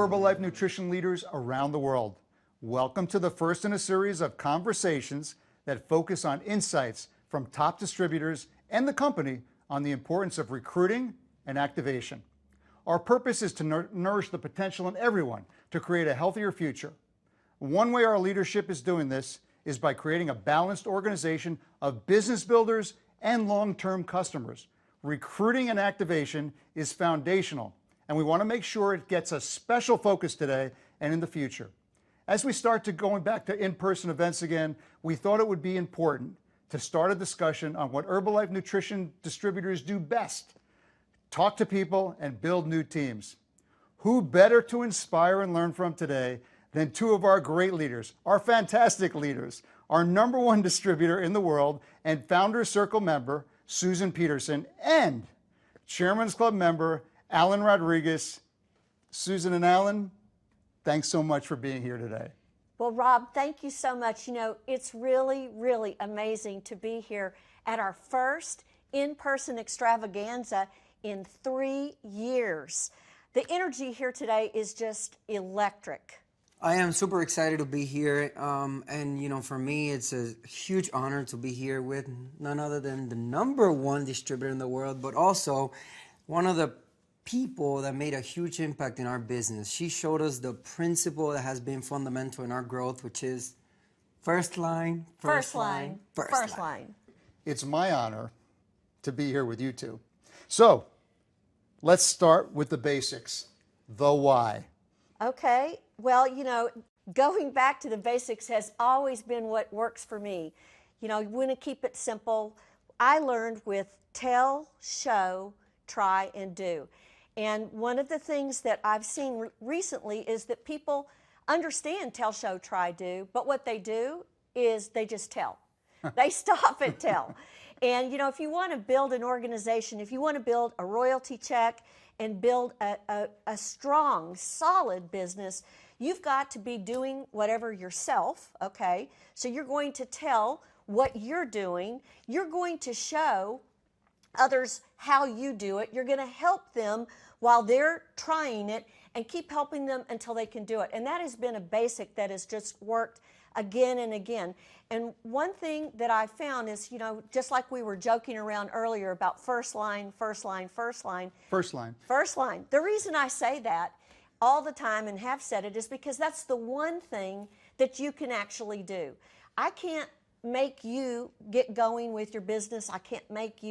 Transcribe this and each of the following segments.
Herbalife nutrition leaders around the world. Welcome to the first in a series of conversations that focus on insights from top distributors and the company on the importance of recruiting and activation. Our purpose is to nourish the potential in everyone to create a healthier future. One way our leadership is doing this is by creating a balanced organization of business builders and long-term customers. Recruiting and activation is foundational, and we want to make sure it gets a special focus today and in the future. As we start to going back to in-person events again, we thought it would be important to start a discussion on what Herbalife nutrition distributors do best: talk to people and build new teams. Who better to inspire and learn from today than two of our great leaders, our fantastic leaders, our #1 distributor in the world and Founders Circle member, Susan Peterson, and Chairman's Club member, Alan Rodriguez. Susan and Alan, thanks so much for being here today. Well, Rob, thank you so much. You know, it's really, really amazing to be here at our first in-person extravaganza in 3 years. The energy here today is just electric. I am super excited to be here, and you know, for me, it's a huge honor to be here with none other than the #1 distributor in the world, but also one of the people that made a huge impact in our business. She showed us the principle that has been fundamental in our growth, which is first line. It's my honor to be here with you two. So let's start with the basics, the why. Okay, well, you know, going back to the basics has always been what works for me. You know, you want to keep it simple. I learned with tell, show, try, and do. And one of the things that I've seen recently is that people understand tell, show, try, do, but what they do is they just tell. They stop at tell. And, you know, if you want to build an organization, if you want to build a royalty check and build a strong, solid business, you've got to be doing whatever yourself, okay? So you're going to tell what you're doing. You're going to show others how you do it. You're going to help them while they're trying it and keep helping them until they can do it. And that has been a basic that has just worked again and again. And one thing that I found is, you know, just like we were joking around earlier about first line. The reason I say that all the time and have said it is because that's the one thing that you can actually do. I can't make you get going with your business. I can't make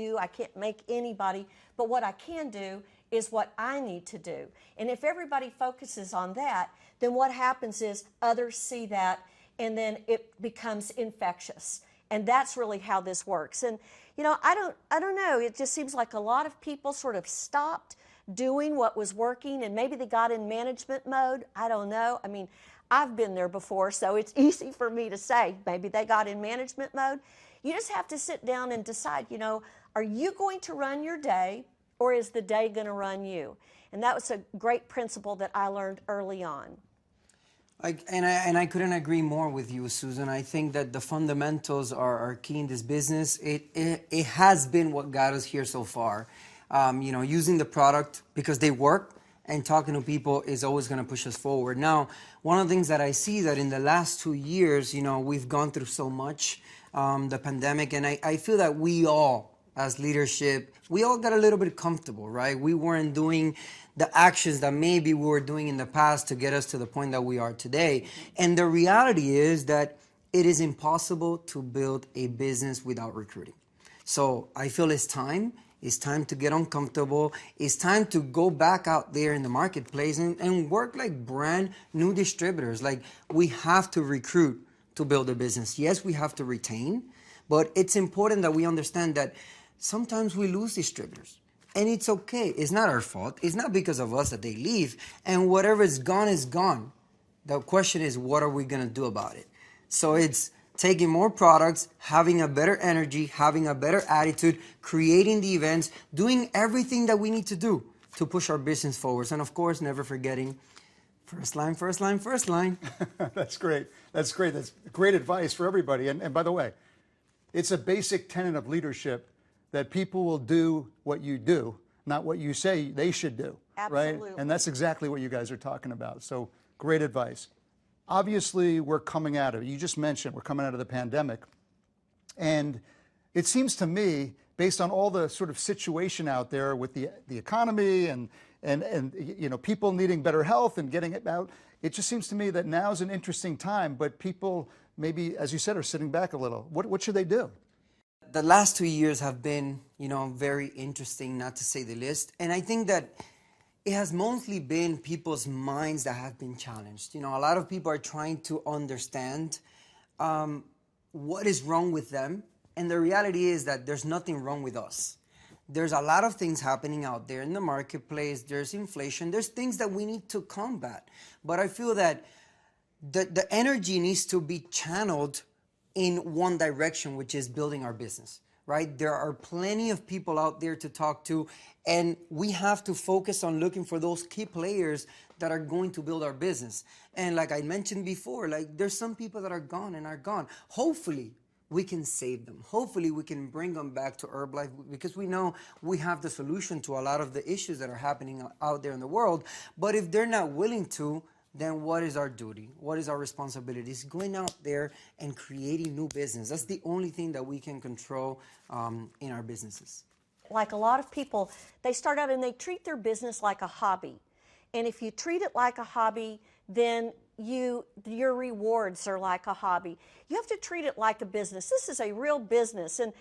anybody, but what I can do is what I need to do. And if everybody focuses on that, then what happens is others see that and then it becomes infectious. And that's really how this works. And, you know, I don't know, it just seems like a lot of people sort of stopped doing what was working and maybe they got in management mode. I don't know. I mean, I've been there before, so it's easy for me to say maybe they got in management mode. You just have to sit down and decide, you know, are you going to run your day or is the day going to run you? And that was a great principle that I learned early on. I couldn't agree more with you, Susan. I think that the fundamentals are key in this business. It has been what got us here so far. You know, using the product because they work and talking to people is always going to push us forward. Now, one of the things that I see that in the last 2 years, you know, we've gone through so much, the pandemic, and I feel that we all, as leadership, we all got a little bit comfortable, right? We weren't doing the actions that maybe we were doing in the past to get us to the point that we are today. And the reality is that it is impossible to build a business without recruiting. So I feel it's time. It's time to get uncomfortable. It's time to go back out there in the marketplace and work like brand new distributors. Like, we have to recruit to build a business. Yes, we have to retain, but it's important that we understand that sometimes we lose distributors. And it's okay. It's not our fault. It's not because of us that they leave. And whatever is gone is gone. The question is, what are we going to do about it? So it's taking more products, having a better energy, having a better attitude, creating the events, doing everything that we need to do to push our business forward. And of course, never forgetting first line. That's great. That's great advice for everybody. And by the way, it's a basic tenet of leadership that people will do what you do, not what you say they should do. Absolutely. Right? And that's exactly what you guys are talking about. So great advice. Obviously, we're coming out of it. You just mentioned we're coming out of the pandemic. And it seems to me, based on all the sort of situation out there with the economy and people needing better health and getting it out, it just seems to me that now is an interesting time, but people maybe, as you said, are sitting back a little. What should they do? The last 2 years have been, very interesting, not to say the least. And I think that it has mostly been people's minds that have been challenged. A lot of people are trying to understand what is wrong with them. And the reality is that there's nothing wrong with us. There's a lot of things happening out there in the marketplace. There's inflation. There's things that we need to combat. But I feel that the energy needs to be channeled in one direction, which is building our business, right? There are plenty of people out there to talk to, and we have to focus on looking for those key players that are going to build our business. And like I mentioned before, there's some people that are gone and are gone. Hopefully, we can save them. Hopefully, we can bring them back to Herbalife because we know we have the solution to a lot of the issues that are happening out there in the world. But if they're not willing to, then what is our duty? What is our responsibility? It's going out there and creating new business. That's the only thing that we can control in our businesses. Like a lot of people, they start out and they treat their business like a hobby. And if you treat it like a hobby, then your rewards are like a hobby. You have to treat it like a business. This is a real business. And,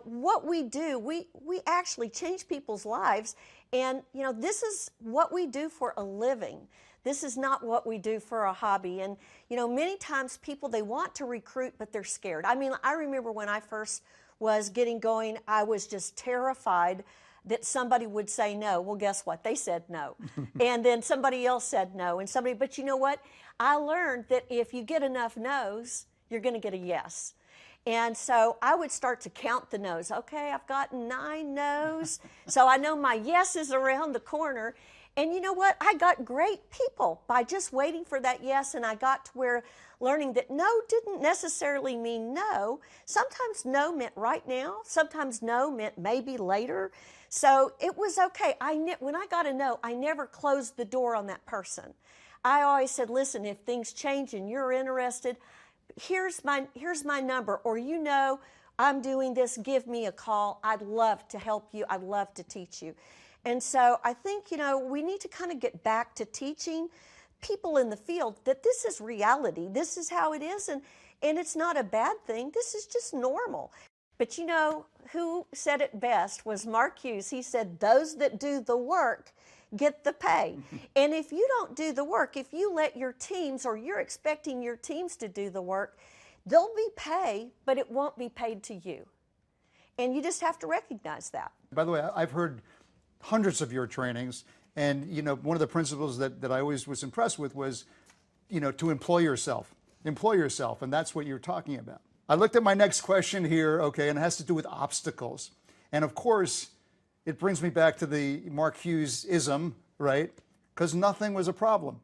what we do, we actually change people's lives. And, this is what we do for a living. This is not what we do for a hobby. And, many times people, they want to recruit, but they're scared. I mean, I remember when I first was getting going, I was just terrified that somebody would say no. Well, guess what? They said no. And then somebody else said no. But you know what? I learned that if you get enough no's, you're going to get a yes. And so I would start to count the no's. Okay, I've gotten 9 no's. So I know my yes is around the corner. And you know what? I got great people by just waiting for that yes, and I got to where learning that no didn't necessarily mean no. Sometimes no meant right now. Sometimes no meant maybe later. So it was okay. When I got a no, I never closed the door on that person. I always said, listen, if things change and you're interested, here's my number, or I'm doing this, give me a call. I'd love to help you. I'd love to teach you. And so I think, we need to kind of get back to teaching people in the field that this is reality. This is how it is, and it's not a bad thing. This is just normal. But who said it best was Mark Hughes. He said, those that do the work get the pay. And if you don't do the work, if you let your teams, or you're expecting your teams to do the work, they'll be paid, but it won't be paid to you. And you just have to recognize that. By the way, I've heard hundreds of your trainings, and one of the principles that I always was impressed with was, to employ yourself, and that's what you're talking about. I looked at my next question here, okay, and it has to do with obstacles, and of course, it brings me back to the Mark Hughes-ism, right? Because nothing was a problem,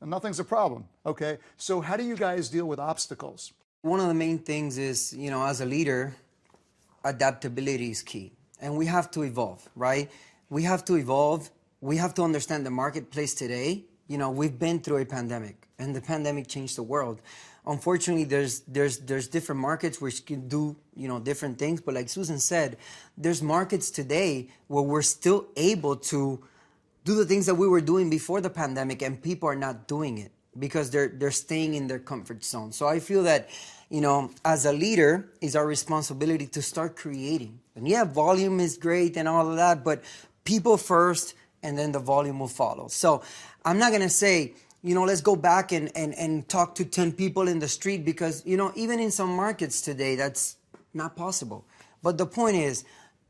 and nothing's a problem, okay? So how do you guys deal with obstacles? One of the main things is, as a leader, adaptability is key, and we have to evolve, right? We have to evolve. We have to understand the marketplace today. We've been through a pandemic, and the pandemic changed the world. Unfortunately, there's different markets which can do, different things. But like Susan said, there's markets today where we're still able to do the things that we were doing before the pandemic, and people are not doing it because they're staying in their comfort zone. So I feel that, as a leader, it's our responsibility to start creating. And yeah, volume is great and all of that, but people first, and then the volume will follow. So I'm not going to say, let's go back and talk to 10 people in the street because, even in some markets today, that's not possible. But the point is,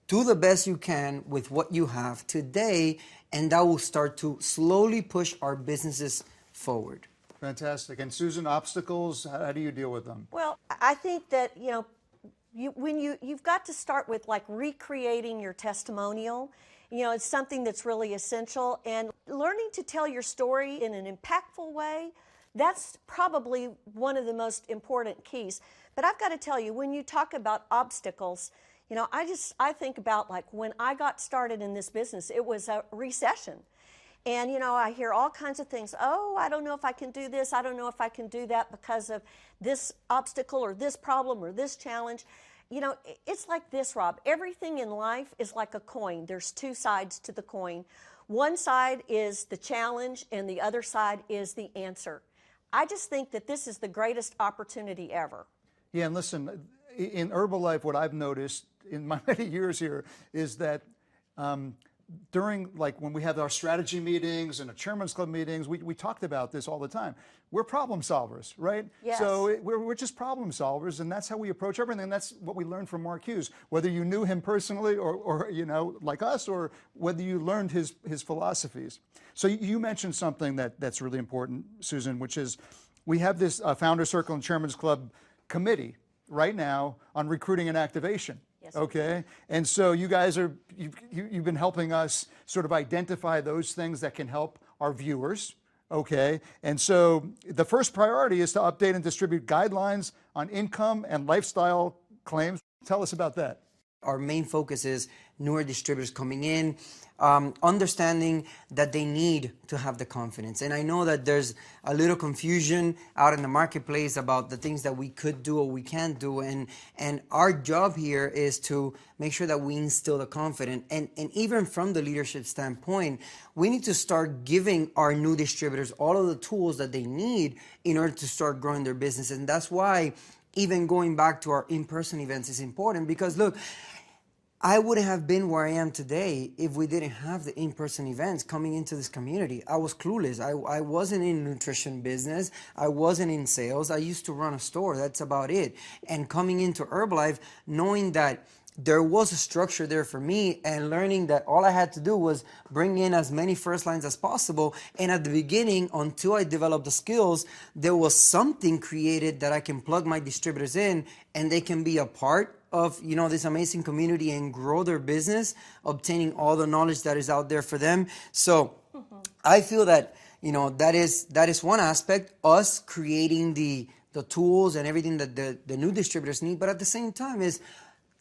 do the best you can with what you have today, and that will start to slowly push our businesses forward. Fantastic. And Susan, obstacles, how do you deal with them? Well, I think that, you've got to start with recreating your testimonial. It's something that's really essential, and learning to tell your story in an impactful way, that's probably one of the most important keys. But I've got to tell you, when you talk about obstacles, You know, I think about like when I got started in this business, it was a recession. And, you know, I hear all kinds of things. Oh, I don't know if I can do this. I don't know if I can do that because of this obstacle or this problem or this challenge. You know, it's like this, Rob. Everything in life is like a coin. There's two sides to the coin. One side is the challenge and the other side is the answer. I just think that this is the greatest opportunity ever. Yeah, and listen, in Herbalife, what I've noticed in my many years here is that during, like, when we have our strategy meetings and our Chairman's Club meetings, we talked about this all the time. We're problem solvers, right? Yes. So we're just problem solvers, and that's how we approach everything. That's what we learned from Mark Hughes, whether you knew him personally or you know, like us, or whether you learned his philosophies. So you mentioned something that's really important, Susan, which is we have this Founder Circle and Chairman's Club committee right now on recruiting and activation. Yes. Okay, and so you guys you've been helping us sort of identify those things that can help our viewers. Okay, and so the first priority is to update and distribute guidelines on income and lifestyle claims. Tell us about that. Our main focus is newer distributors coming in, understanding that they need to have the confidence. And I know that there's a little confusion out in the marketplace about the things that we could do or we can't do. And our job here is to make sure that we instill the confidence. And even from the leadership standpoint, we need to start giving our new distributors all of the tools that they need in order to start growing their business. And that's why even going back to our in-person events is important, because look, I wouldn't have been where I am today if we didn't have the in-person events coming into this community. I was clueless. I wasn't in nutrition business. I wasn't in sales. I used to run a store. That's about it. And coming into Herbalife, knowing that there was a structure there for me and learning that all I had to do was bring in as many first lines as possible. And at the beginning, until I developed the skills, there was something created that I can plug my distributors in and they can be a part of, you know, this amazing community and grow their business, obtaining all the knowledge that is out there for them. So I feel that, you know, that is one aspect, us creating the tools and everything that the new distributors need, but at the same time is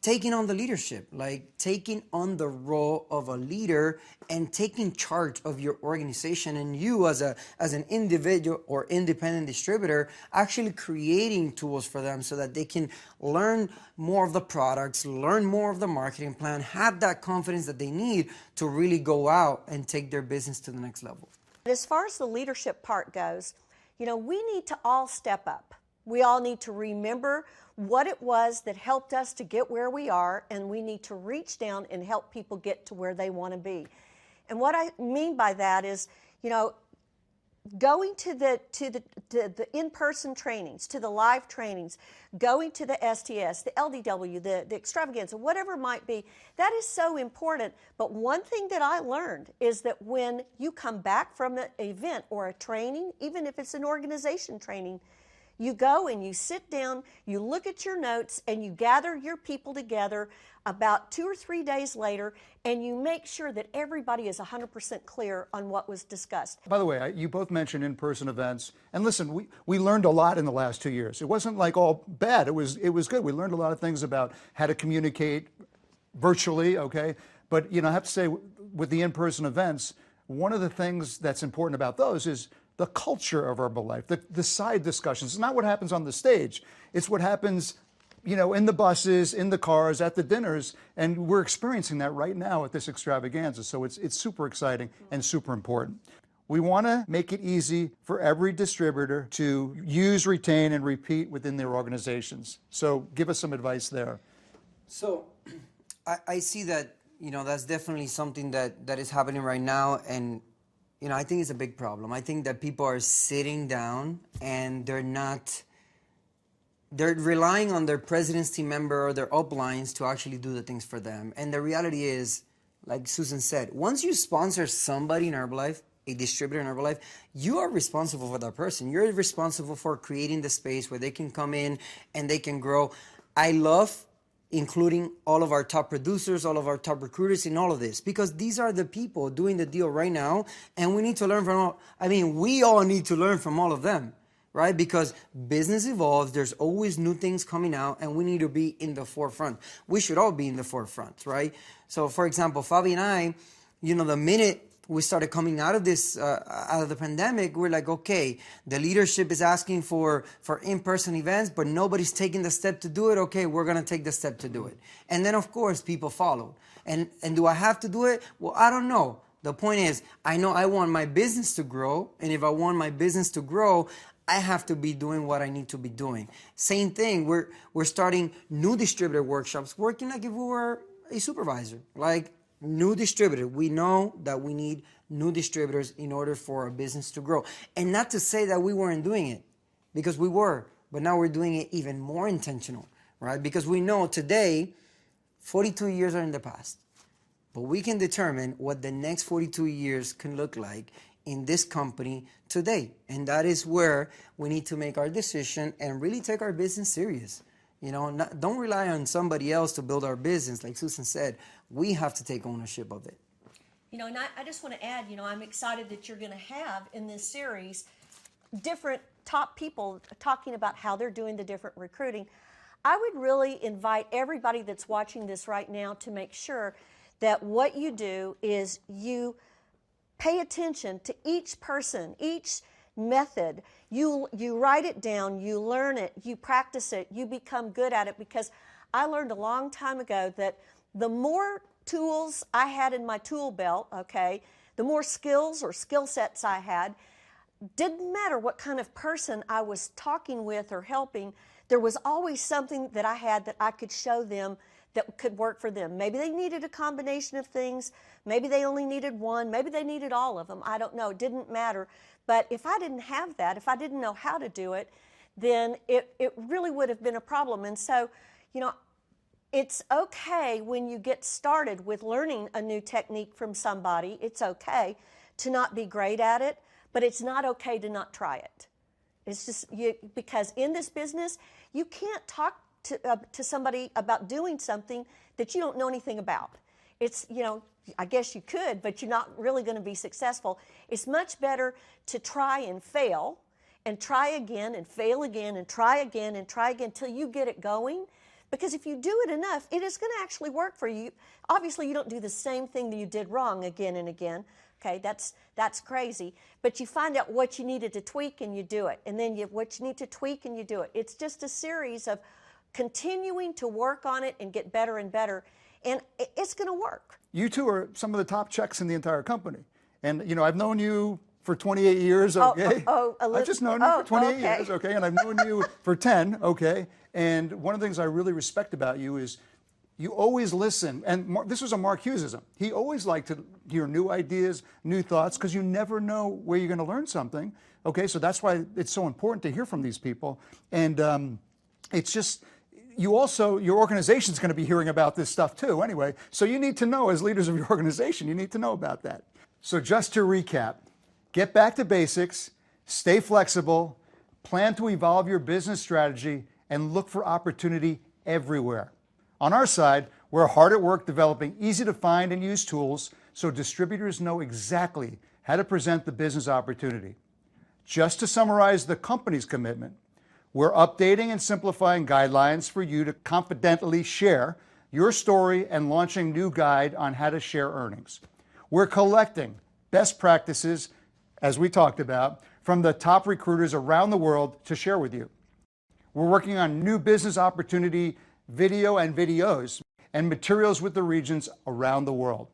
taking on the leadership, like taking on the role of a leader and taking charge of your organization, and you as an individual or independent distributor actually creating tools for them so that they can learn more of the products, learn more of the marketing plan, have that confidence that they need to really go out and take their business to the next level. As far as the leadership part goes, you know, we need to all step up. We all need to remember what it was that helped us to get where we are, and we need to reach down and help people get to where they want to be. And what I mean by that is, you know, going to the in-person trainings, to the live trainings, going to the STS, the LDW, the extravaganza, whatever it might be, that is so important. But one thing that I learned is that when you come back from an event or a training, even if it's an organization training, you go and you sit down, you look at your notes, and you gather your people together about 2 or 3 days later, and you make sure that everybody is 100% clear on what was discussed. By the way, you both mentioned in-person events, and listen, we learned a lot in the last 2 years. It wasn't like all bad. It was good. We learned a lot of things about how to communicate virtually, okay? But, you know, I have to say, with the in-person events, one of the things that's important about those is the culture of Herbalife, the side discussions. It's not what happens on the stage. It's what happens, you know, in the buses, in the cars, at the dinners, and we're experiencing that right now at this extravaganza. So it's super exciting and super important. We want to make it easy for every distributor to use, retain, and repeat within their organizations. So give us some advice there. So I see that, you know, that's definitely something that is happening right now, and you know, I think it's a big problem. I think that people are sitting down and they're relying on their president's team member or their uplines to actually do the things for them. And the reality is, like Susan said, once you sponsor somebody in Herbalife, a distributor in Herbalife, you are responsible for that person. You're responsible for creating the space where they can come in and they can grow. I love including all of our top producers, all of our top recruiters in all of this, because these are the people doing the deal right now, and we need to learn from all, I mean, we all need to learn from all of them, right? Because business evolves, there's always new things coming out, and we need to be in the forefront. We should all be in the forefront, right? So, for example, Fabi and I, the minute we started coming out of this, out of the pandemic, we're like, okay, the leadership is asking for in-person events, but nobody's taking the step to do it. Okay, we're going to take the step to do it. And then, of course, people followed. And do I have to do it? Well, I don't know. The point is, I know I want my business to grow, and if I want my business to grow, I have to be doing what I need to be doing. Same thing, we're starting new distributor workshops, working like if we were a supervisor, like new distributor. We know that we need new distributors in order for our business to grow. And not to say that we weren't doing it, because we were, but now we're doing it even more intentional, right? Because we know today, 42 years are in the past. But we can determine what the next 42 years can look like in this company today. And that is where we need to make our decision and really take our business serious. Don't rely on somebody else to build our business. Like Susan said, we have to take ownership of it. And I just want to add, I'm excited that you're going to have in this series different top people talking about how they're doing the different recruiting. I would really invite everybody that's watching this right now to make sure that what you do is you pay attention to each person, each method. You write it down, you learn it, you practice it, you become good at it, because I learned a long time ago that the more tools I had in my tool belt, okay, the more skills or skill sets I had, didn't matter what kind of person I was talking with or helping, there was always something that I had that I could show them that could work for them. Maybe they needed a combination of things. Maybe they only needed one. Maybe they needed all of them. I don't know. It didn't matter. But if I didn't have that, if I didn't know how to do it, then it really would have been a problem. And so, it's okay when you get started with learning a new technique from somebody. It's okay to not be great at it, but it's not okay to not try it. It's just because in this business, you can't talk to somebody about doing something that you don't know anything about. It's, I guess you could, but you're not really going to be successful. It's much better to try and fail and try again and fail again and try again and try again until you get it going. Because if you do it enough, it is going to actually work for you. Obviously, you don't do the same thing that you did wrong again and again. Okay, that's crazy. But you find out what you needed to tweak and you do it. And then what you need to tweak and you do it. It's just a series of continuing to work on it and get better and better, and it's going to work. You two are some of the top checks in the entire company. And, I've known you for 28 years, okay? I've just known you for 28 years, okay? And I've known you for 10, okay? And one of the things I really respect about you is you always listen. And this was a Mark Hughesism. He always liked to hear new ideas, new thoughts, because you never know where you're going to learn something, okay? So that's why it's so important to hear from these people. And it's just... your organization's going to be hearing about this stuff too anyway. So you need to know, as leaders of your organization, you need to know about that. So just to recap, get back to basics, stay flexible, plan to evolve your business strategy, and look for opportunity everywhere. On our side, we're hard at work developing easy to find and use tools so distributors know exactly how to present the business opportunity. Just to summarize the company's commitment, we're updating and simplifying guidelines for you to confidently share your story and launching new guide on how to share earnings. We're collecting best practices, as we talked about, from the top recruiters around the world to share with you. We're working on new business opportunity video and videos and materials with the regions around the world.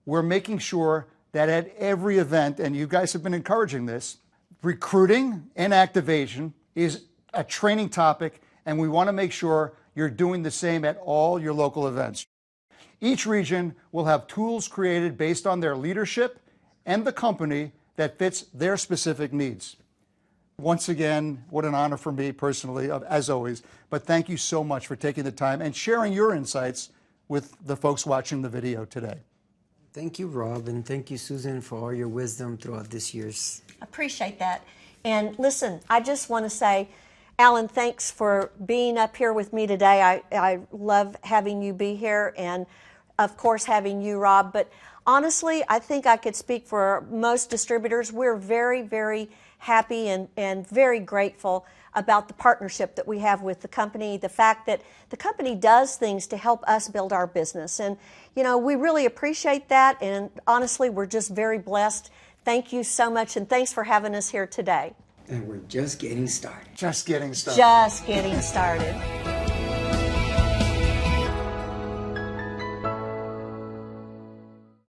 We're making sure that at every event, and you guys have been encouraging this, recruiting and activation is a training topic, and we want to make sure you're doing the same at all your local events. Each region will have tools created based on their leadership and the company that fits their specific needs. Once again, what an honor for me personally, as always, but thank you so much for taking the time and sharing your insights with the folks watching the video today. Thank you, Rob, and thank you, Susan, for all your wisdom throughout this year's. Appreciate that. And listen, I just want to say, Alan, thanks for being up here with me today. I love having you be here, and of course having you, Rob. But honestly, I think I could speak for most distributors. We're very, very happy and very grateful about the partnership that we have with the company, the fact that the company does things to help us build our business. And, you know, we really appreciate that, and honestly, we're just very blessed. Thank you so much, and thanks for having us here today. And we're just getting started. Just getting started. Just getting started.